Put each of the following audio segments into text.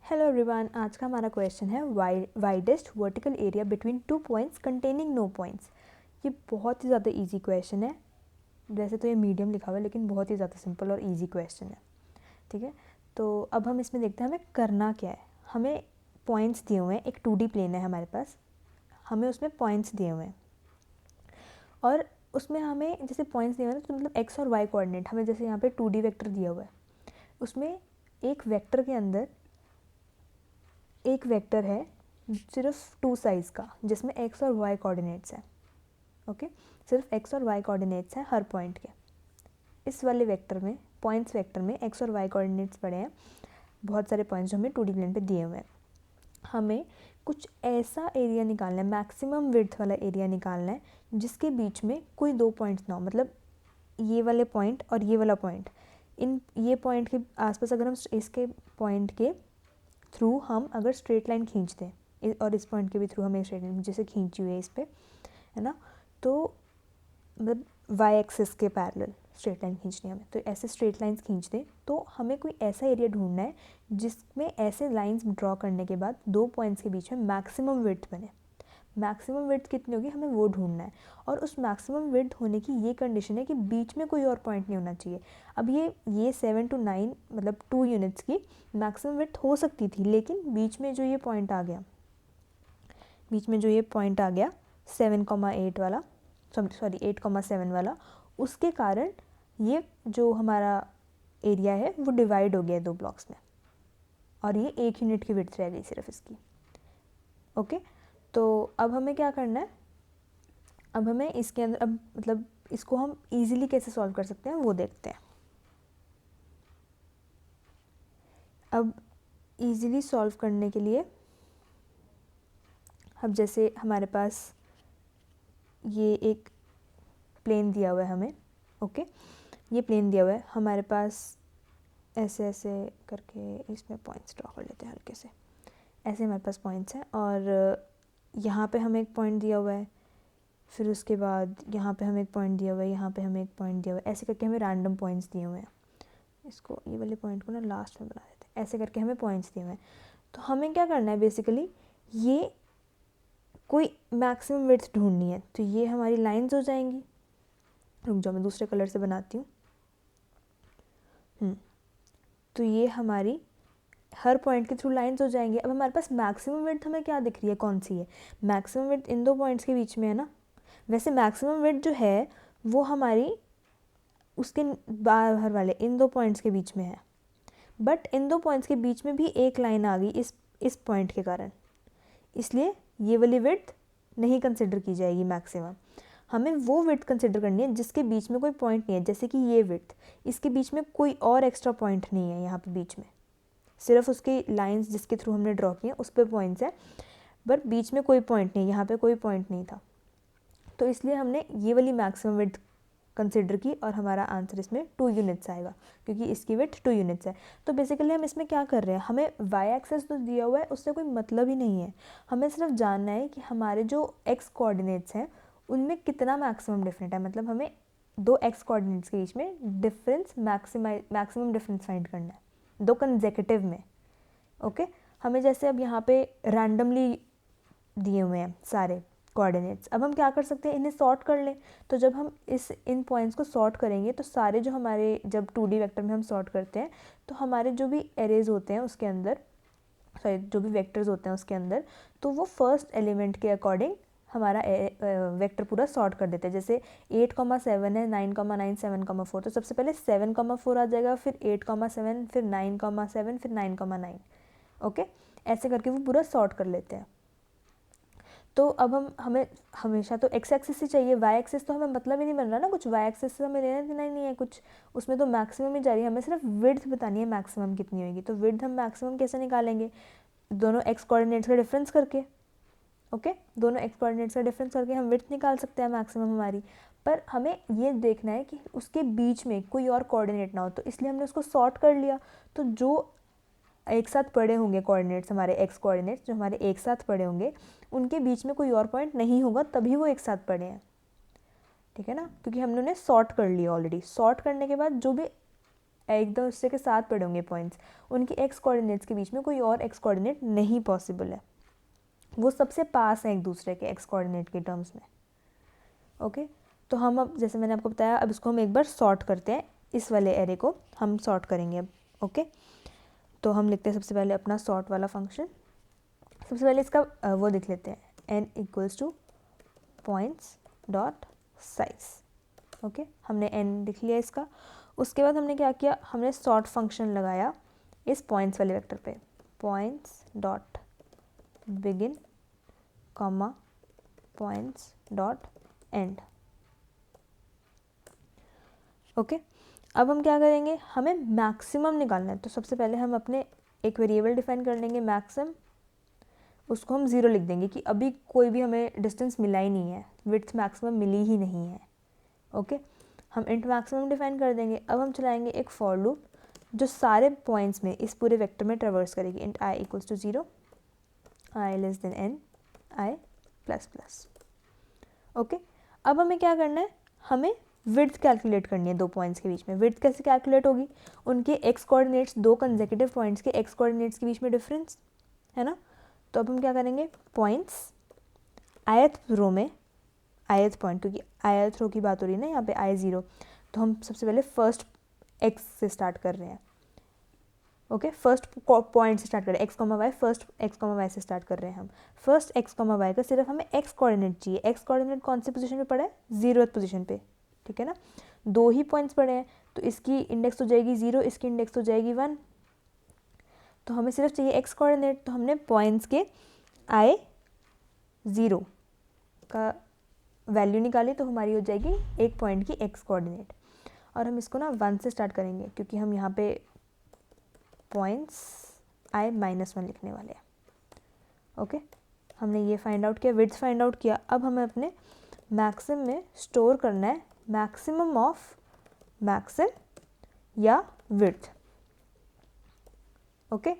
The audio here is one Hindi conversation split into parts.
हेलो एवरीवन, आज का हमारा क्वेश्चन है widest vertical area between two points containing no points. ये बहुत ही ज़्यादा इजी क्वेश्चन है। वैसे तो ये मीडियम लिखा हुआ है लेकिन बहुत ही ज़्यादा सिंपल और इजी क्वेश्चन है। ठीक है, तो अब हम इसमें देखते हैं हमें करना क्या है। हमें पॉइंट्स दिए हुए हैं, एक 2D प्लेन है हमारे पास, हमें उसमें पॉइंट्स दिए हुए हैं और उसमें हमें जैसे पॉइंट्स दिए हुए हैं तो मतलब एक्स और वाई कोऑर्डिनेट, हमें जैसे यहाँ पे 2D वेक्टर दिया हुआ है, उसमें एक वेक्टर के अंदर एक वेक्टर है सिर्फ 2 साइज़ का जिसमें एक्स और वाई कोऑर्डिनेट्स हैं। ओके, सिर्फ एक्स और वाई कोऑर्डिनेट्स हैं हर पॉइंट के। इस वाले वेक्टर में, पॉइंट्स वेक्टर में एक्स और वाई कोऑर्डिनेट्स पड़े हैं, बहुत सारे पॉइंट्स जो हमें 2D प्लेन पे दिए हुए हैं। हमें कुछ ऐसा एरिया निकालना है, मैक्सिमम विड्थ वाला एरिया निकालना है जिसके बीच में कोई 2 पॉइंट्स ना हो। मतलब ये वाले पॉइंट और ये वाला पॉइंट, ये पॉइंट के आसपास अगर हम इसके पॉइंट के थ्रू हम अगर स्ट्रेट लाइन खींच दें और इस पॉइंट के भी थ्रू हमें स्ट्रेट लाइन जैसे खींची हुई है इस पर, है ना, तो मतलब वाई एक्सिस के पैरेलल स्ट्रेट लाइन खींचनी है हमें, तो ऐसे स्ट्रेट लाइंस खींच दें। तो हमें कोई ऐसा एरिया ढूंढना है जिसमें ऐसे लाइंस ड्रॉ करने के बाद 2 पॉइंट्स के बीच में मैक्सिमम विड्थ बने। मैक्सिमम विड्थ कितनी होगी हमें वो ढूंढना है, और उस मैक्सिमम विड्थ होने की ये कंडीशन है कि बीच में कोई और पॉइंट नहीं होना चाहिए। अब ये 7 to 9 मतलब 2 यूनिट्स की मैक्सिमम विड्थ हो सकती थी, लेकिन बीच में जो ये पॉइंट आ गया, 7,8 वाला, सॉरी 8,7 वाला, उसके कारण ये जो हमारा एरिया है वो डिवाइड हो गया 2 ब्लॉक्स में, और ये 1 यूनिट की विड्थ रह गई सिर्फ इसकी। ओके, तो अब हमें क्या करना है, अब हमें इसके अंदर अब मतलब इसको हम इजीली कैसे सॉल्व कर सकते हैं वो देखते हैं। अब इजीली सॉल्व करने के लिए अब जैसे हमारे पास ये एक प्लेन दिया हुआ है हमें, ओके, ये प्लेन दिया हुआ है हमारे पास, ऐसे ऐसे करके इसमें पॉइंट्स ड्रॉ कर लेते हैं हल्के से, ऐसे हमारे पास पॉइंट्स हैं, और यहाँ पे हमें एक पॉइंट दिया हुआ है, फिर उसके बाद यहाँ पे हमें एक पॉइंट दिया हुआ है, यहाँ पे हमें एक पॉइंट दिया हुआ है, ऐसे करके हमें रैंडम पॉइंट्स दिए हुए हैं। इसको ये वाले पॉइंट को ना लास्ट में बना देते हैं, ऐसे करके हमें पॉइंट्स दिए हुए हैं। तो हमें क्या करना है बेसिकली, ये कोई मैक्सिमम विड्थ ढूंढनी है, तो ये हमारी लाइंस हो जाएंगी। रुक जाओ मैं दूसरे कलर से बनाती हूँ। तो ये हमारी हर पॉइंट के थ्रू लाइंस हो जाएंगे। अब हमारे पास मैक्सिमम विड्थ हमें क्या दिख रही है, कौन सी है, मैक्सिमम विड्थ इन 2 पॉइंट्स के बीच में है ना। वैसे मैक्सिमम विड्थ जो है वो हमारी उसके बाहर वाले इन 2 पॉइंट्स के बीच में है, बट इन 2 पॉइंट्स के बीच में भी एक लाइन आ गई इस पॉइंट के कारण, इसलिए ये वाली विड्थ नहीं कंसिडर की जाएगी मैक्सिमम। हमें वो विड्थ कंसिडर करनी है जिसके बीच में कोई पॉइंट नहीं है, जैसे कि ये विड्थ, इसके बीच में कोई और एक्स्ट्रा पॉइंट नहीं है, यहाँ पे बीच में सिर्फ उसकी लाइंस जिसके थ्रू हमने ड्रॉ किए उस पर पॉइंट्स हैं, बट बीच में कोई पॉइंट नहीं, यहाँ पे कोई पॉइंट नहीं था, तो इसलिए हमने ये वाली मैक्सिमम विड्थ कंसिडर की और हमारा आंसर इसमें 2 यूनिट्स आएगा, क्योंकि इसकी विड्थ 2 यूनिट्स है। तो बेसिकली हम इसमें क्या कर रहे हैं, हमें वाई एक्सेस तो दिया हुआ है उससे कोई मतलब ही नहीं है, हमें सिर्फ जानना है कि हमारे जो एक्स कोऑर्डिनेट्स हैं उनमें कितना मैक्सिमम डिफरेंट है, मतलब हमें 2 एक्स कोऑर्डिनेट्स के बीच में डिफरेंस मैक्सिमम डिफरेंस फाइंड करना है 2 कंसेक्यूटिव में। ओके, हमें जैसे अब यहाँ पे रैंडमली दिए हुए हैं सारे कोऑर्डिनेट्स, अब हम क्या कर सकते हैं, इन्हें सॉर्ट कर लें। तो जब हम इन पॉइंट्स को सॉर्ट करेंगे तो सारे जो हमारे, जब 2D वेक्टर में हम सॉर्ट करते हैं तो हमारे जो भी एरेज होते हैं उसके अंदर, सॉरी जो भी वेक्टर्स होते हैं उसके अंदर, तो वो फर्स्ट एलिमेंट के अकॉर्डिंग हमारा वेक्टर पूरा सॉर्ट कर देते हैं। जैसे 8,7 है, 9,9, 7,4, तो सबसे पहले 7,4 आ जाएगा, फिर 8,7, फिर 9,7, फिर 9,9। ओके, ऐसे करके वो पूरा सॉर्ट कर लेते हैं। तो अब हमें हमेशा तो एक्स एक्सिस ही चाहिए, वाई एक्सिस तो हमें मतलब ही नहीं बन रहा ना कुछ, वाई एक्सिस से हमें लेना देना ही नहीं है कुछ, उसमें तो मैक्सिमम ही जा रही है, हमें सिर्फ विड्थ बतानी है मैक्सिमम कितनी होगी। तो विड्थ हम मैक्सिमम कैसे निकालेंगे, दोनों एक्स कोऑर्डिनेट्स का डिफरेंस करके। ओके, दोनों एक्स कोऑर्डिनेट्स का डिफरेंस करके हम विड्थ निकाल सकते हैं मैक्सिमम हमारी, पर हमें ये देखना है कि उसके बीच में कोई और कोऑर्डिनेट ना हो, तो इसलिए हमने उसको सॉर्ट कर लिया। तो जो एक साथ पड़े होंगे कोऑर्डिनेट्स, हमारे एक्स कोऑर्डिनेट्स जो हमारे एक साथ पड़े होंगे, उनके बीच में कोई और पॉइंट नहीं होगा, तभी वो एक साथ पड़े हैं, ठीक है ना, क्योंकि हमने उन्हें सॉर्ट कर लिया ऑलरेडी। सॉर्ट करने के बाद जो भी एक दूसरे के साथ पड़े होंगे पॉइंट्स, उनके एक्स कोऑर्डिनेट्स के बीच में कोई और एक्स कोऑर्डिनेट नहीं पॉसिबल है, वो सबसे पास हैं एक दूसरे के एक्स कोऑर्डिनेट के टर्म्स में। ओके, तो हम अब जैसे मैंने आपको बताया, अब इसको हम एक बार सॉर्ट करते हैं, इस वाले एरे को हम सॉर्ट करेंगे अब। ओके, तो हम लिखते हैं सबसे पहले अपना सॉर्ट वाला फंक्शन। सबसे पहले इसका वो लिख लेते हैं, n equals two points dot size. Okay, हमने n लिख लिया इसका। उसके बाद हमने क्या किया, हमने सॉर्ट फंक्शन लगाया इस पॉइंट्स वाले वेक्टर पे, points dot begin comma points dot and. Okay, अब हम क्या करेंगे, हमें मैक्सिमम निकालना है, तो सबसे पहले हम अपने एक वेरिएबल डिफाइन कर लेंगे मैक्सिमम, उसको हम 0 लिख देंगे कि अभी कोई भी हमें डिस्टेंस मिला ही नहीं है, विड्थ मैक्सिमम मिली ही नहीं है। ओके, हम इंट मैक्सिमम डिफाइन कर देंगे। अब हम चलाएंगे एक फॉर लूप जो सारे पॉइंट्स में इस पूरे वेक्टर में ट्रेवर्स करेगी, int i equals to 0, i less than n, i plus plus. Okay, अब हमें क्या करना है, हमें विड्थ कैलकुलेट करनी है दो पॉइंट्स के बीच में। विड्थ कैसे कैलकुलेट होगी, उनके एक्स कोऑर्डिनेट्स, दो कंसेक्यूटिव पॉइंट्स के एक्स कोऑर्डिनेट्स के बीच में डिफरेंस है ना। तो अब हम क्या करेंगे, पॉइंट्स आयत रो में, आयत पॉइंट, क्योंकि आयत रो की बात हो रही है ना यहाँ पे, आई 0, तो हम सबसे पहले फर्स्ट एक्स से स्टार्ट कर रहे हैं। ओके, फर्स्ट पॉइंट से स्टार्ट कर रहे हैं, x comma y, first x comma y से स्टार्ट कर रहे हैं हम। फर्स्ट एक्स कॉमा वाई का सिर्फ हमें एक्स कोऑर्डिनेट चाहिए। एक्स कोऑर्डिनेट कौन सी पोजीशन पे पड़ा है, 0th पोजीशन पे, ठीक है ना। दो ही पॉइंट्स पड़े हैं, तो इसकी इंडेक्स हो जाएगी 0, इसकी इंडेक्स हो जाएगी 1, तो हमें सिर्फ चाहिए एक्स कोऑर्डिनेट। तो हमने पॉइंट्स के आई 0 का वैल्यू निकाली, तो हमारी हो जाएगी एक पॉइंट की एक्स कोऑर्डिनेट। और हम इसको ना 1 से स्टार्ट करेंगे, क्योंकि हम यहाँ पे पॉइंट्स आई -1 लिखने वाले हैं। ओके, हमने ये फाइंड आउट किया, विड्थ फाइंड आउट किया। अब हमें अपने मैक्सिम में स्टोर करना है मैक्सिमम ऑफ मैक्सिम या विड्थ। ओके,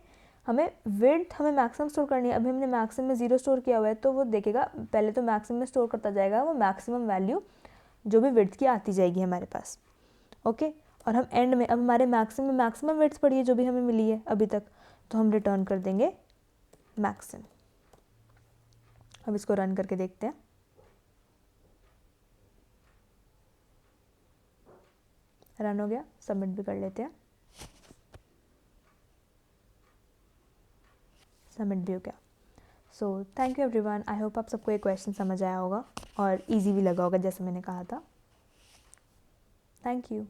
हमें विड्थ, हमें मैक्सिमम स्टोर करनी है। अभी हमने मैक्सिमम में 0 स्टोर किया हुआ है, तो वो देखेगा, पहले तो मैक्सिमम में स्टोर करता जाएगा वो मैक्सिमम वैल्यू जो भी विड्थ की आती जाएगी हमारे पास। ओके, और हम एंड में, अब हमारे मैक्सिमम विड्थ पड़ी है जो भी हमें मिली है अभी तक, तो हम रिटर्न कर देंगे मैक्सिम। अब इसको रन करके देखते हैं। रन हो गया, सबमिट भी कर लेते हैं। सबमिट भी हो गया। So thank you everyone, I hope आप सबको ये क्वेश्चन समझ आया होगा और इजी भी लगा होगा जैसे मैंने कहा था। Thank you.